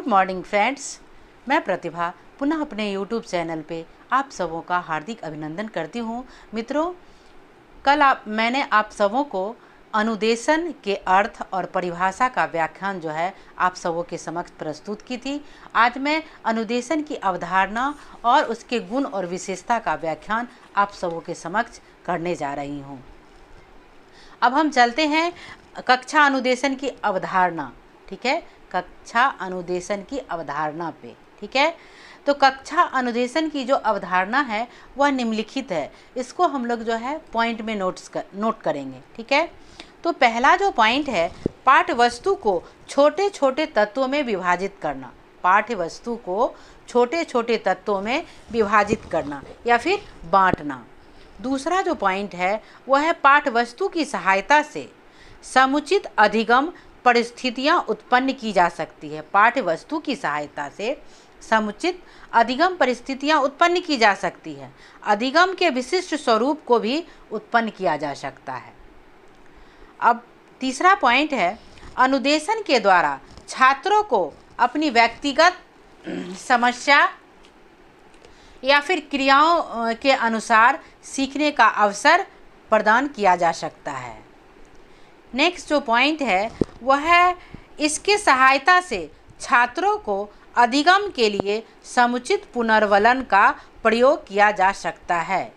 Good morning friends, मैं प्रतिभा पुनः अपने यूट्यूब चैनल पे आप सबों का हार्दिक अभिनंदन करती हूँ। मित्रों, कल मैंने आप सबों को अनुदेशन के अर्थ और परिभाषा का व्याख्यान जो है आप सबों के समक्ष प्रस्तुत की थी। आज मैं अनुदेशन की अवधारणा और उसके गुण और विशेषता का व्याख्यान आप सबों के समक्ष करने जा रही हूँ। अब हम चलते हैं कक्षा अनुदेशन की अवधारणा, ठीक है, कक्षा अनुदेशन की अवधारणा पे, ठीक है। तो कक्षा अनुदेशन की जो अवधारणा है वह निम्नलिखित है। इसको हम लोग जो है पॉइंट में नोट करेंगे, ठीक है। तो पहला जो पॉइंट है, पाठ्य वस्तु को छोटे छोटे तत्वों में विभाजित करना। पाठ्य वस्तु को छोटे छोटे तत्वों में विभाजित करना या फिर बांटना। दूसरा जो पॉइंट है वह है पाठ्य वस्तु की सहायता से समुचित अधिगम परिस्थितियां उत्पन्न की जा सकती है। पाठ्य वस्तु की सहायता से समुचित अधिगम परिस्थितियां उत्पन्न की जा सकती है। अधिगम के विशिष्ट स्वरूप को भी उत्पन्न किया जा सकता है। अब तीसरा पॉइंट है, अनुदेशन के द्वारा छात्रों को अपनी व्यक्तिगत समस्या या फिर क्रियाओं के अनुसार सीखने का अवसर प्रदान किया जा सकता है। नेक्स्ट जो पॉइंट है वह है, इसके सहायता से छात्रों को अधिगम के लिए समुचित पुनर्वलन का प्रयोग किया जा सकता है।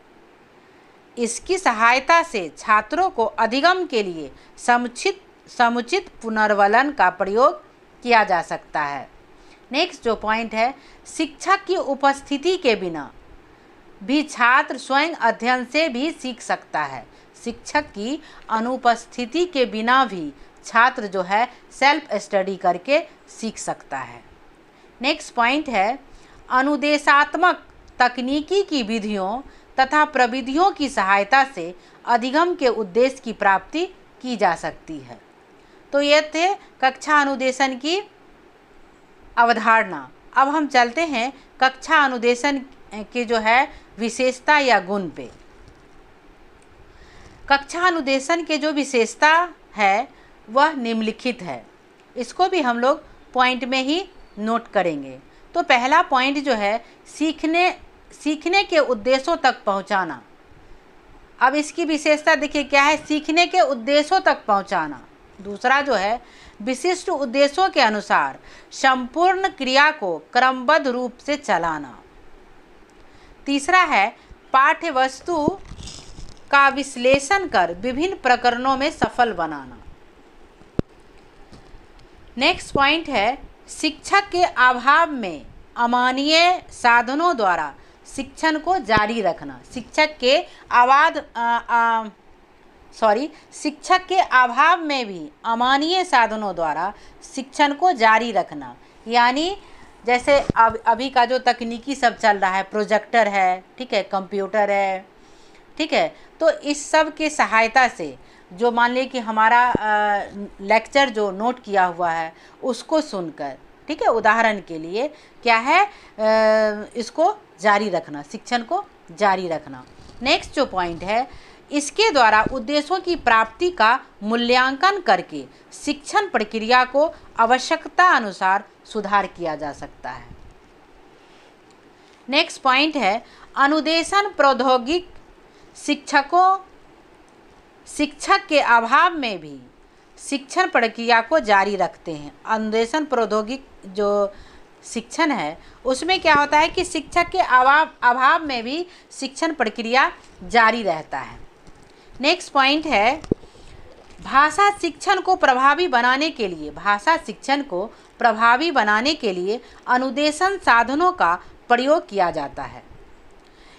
इसकी सहायता से छात्रों को अधिगम के लिए समुचित पुनर्वलन का प्रयोग किया जा सकता है। नेक्स्ट जो पॉइंट है, शिक्षक की उपस्थिति के बिना भी छात्र स्वयं अध्ययन से भी सीख सकता है। शिक्षक की अनुपस्थिति के बिना भी छात्र जो है सेल्फ स्टडी करके सीख सकता है। नेक्स्ट पॉइंट है, अनुदेशात्मक तकनीकी की विधियों तथा प्रविधियों की सहायता से अधिगम के उद्देश्य की प्राप्ति की जा सकती है। तो ये थे कक्षा अनुदेशन की अवधारणा। अब हम चलते हैं कक्षा अनुदेशन के जो है विशेषता या गुण पे। कक्षा अनुदेशन के जो विशेषता है वह निम्नलिखित है। इसको भी हम लोग पॉइंट में ही नोट करेंगे। तो पहला पॉइंट जो है, सीखने के उद्देश्यों तक पहुंचाना। अब इसकी विशेषता देखिए क्या है, सीखने के उद्देश्यों तक पहुंचाना। दूसरा जो है, विशिष्ट उद्देश्यों के अनुसार संपूर्ण क्रिया को क्रमबद्ध रूप से चलाना। तीसरा है, पाठ्य वस्तु का विश्लेषण कर विभिन्न प्रकरणों में सफल बनाना। नेक्स्ट पॉइंट है, शिक्षक के अभाव में अमानवीय साधनों द्वारा शिक्षण को जारी रखना। शिक्षक के अभाव में भी अमानवीय साधनों द्वारा शिक्षण को जारी रखना। यानी जैसे अभी का जो तकनीकी सब चल रहा है, प्रोजेक्टर है, ठीक है, कंप्यूटर है, ठीक है, तो इस सब के सहायता से जो मान लीजिए कि हमारा लेक्चर जो नोट किया हुआ है उसको सुनकर, ठीक है, उदाहरण के लिए क्या है, इसको जारी रखना, शिक्षण को जारी रखना। नेक्स्ट जो पॉइंट है, इसके द्वारा उद्देश्यों की प्राप्ति का मूल्यांकन करके शिक्षण प्रक्रिया को आवश्यकता अनुसार सुधार किया जा सकता है। नेक्स्ट पॉइंट है, अनुदेशन प्रौद्योगिक शिक्षक के अभाव में भी शिक्षण प्रक्रिया को जारी रखते हैं। अनुदेशन प्रौद्योगिक जो शिक्षण है उसमें क्या होता है कि शिक्षक के अभाव में भी शिक्षण प्रक्रिया जारी रहता है। नेक्स्ट पॉइंट है, भाषा शिक्षण को प्रभावी बनाने के लिए अनुदेशन साधनों का प्रयोग किया जाता है।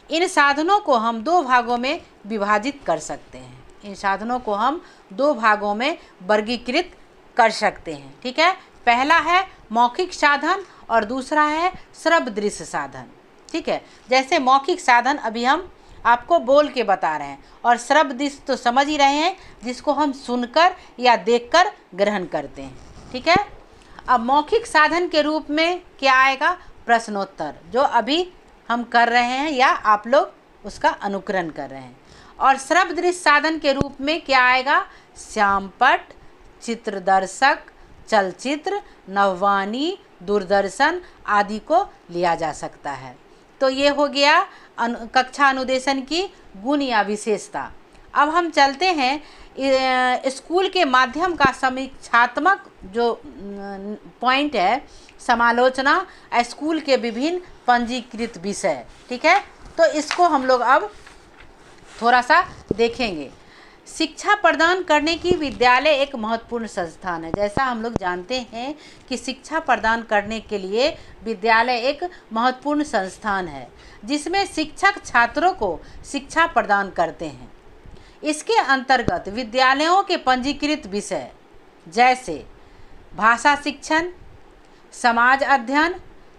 इन साधनों को हम दो भागों में विभाजित कर सकते हैं। इन साधनों को हम दो भागों में वर्गीकृत कर सकते हैं, ठीक है। पहला है मौखिक साधन और दूसरा है श्रव्य दृश्य साधन, ठीक है। जैसे मौखिक साधन अभी हम आपको बोल के बता रहे हैं, और श्रव्य दृश्य तो समझ ही रहे हैं, जिसको हम सुनकर या देखकर ग्रहण करते हैं, ठीक है। अब मौखिक साधन के रूप में क्या आएगा, प्रश्नोत्तर, जो अभी हम कर रहे हैं या आप लोग उसका अनुकरण कर रहे हैं। और श्रव्य दृश्य साधन के रूप में क्या आएगा, श्यामपट, चित्रदर्शक, चलचित्र, नववाणी, दूरदर्शन आदि को लिया जा सकता है। तो ये हो गया कक्षा अनुदेशन की गुण या विशेषता। अब हम चलते हैं स्कूल के माध्यम का समीक्षात्मक जो पॉइंट है, समालोचना स्कूल के विभिन्न पंजीकृत विषय। ठीक है, तो इसको हम लोग अब थोड़ा सा देखेंगे। शिक्षा प्रदान करने की विद्यालय एक महत्वपूर्ण संस्थान है। जैसा हम लोग जानते हैं कि शिक्षा प्रदान करने के लिए विद्यालय एक महत्वपूर्ण संस्थान है जिसमें शिक्षक छात्रों को शिक्षा प्रदान करते हैं। इसके अंतर्गत विद्यालयों के पंजीकृत विषय जैसे भाषा शिक्षण, समाज अध्ययन,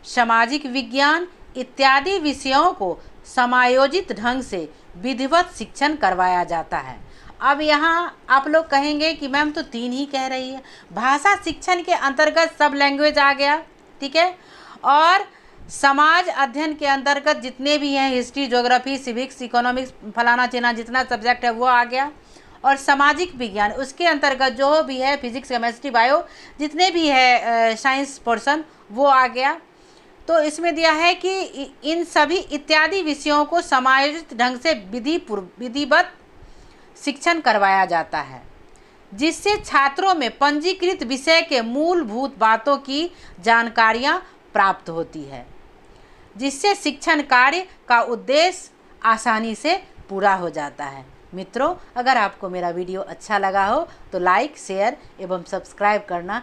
सामाजिक विज्ञान इत्यादि विषयों को समायोजित ढंग से विधिवत शिक्षण करवाया जाता है। अब यहाँ आप लोग कहेंगे कि मैम तो 3 ही कह रही है। भाषा शिक्षण के अंतर्गत सब लैंग्वेज आ गया, ठीक है, और समाज अध्ययन के अंतर्गत जितने भी हैं हिस्ट्री, ज्योग्राफी, सिविक्स, इकोनॉमिक्स, फलाना चिना जितना सब्जेक्ट है वो आ गया, और सामाजिक विज्ञान उसके अंतर्गत जो भी है फिजिक्स, केमिस्ट्री, बायो जितने भी है साइंस पोर्शन वो आ गया। तो इसमें दिया है कि इन सभी इत्यादि विषयों को समायोजित ढंग से विधिवत शिक्षण करवाया जाता है जिससे छात्रों में पंजीकृत विषय के मूलभूत बातों की जानकारियां प्राप्त होती है, जिससे शिक्षण कार्य का उद्देश्य आसानी से पूरा हो जाता है। मित्रों, अगर आपको मेरा वीडियो अच्छा लगा हो तो लाइक, शेयर एवं सब्सक्राइब करना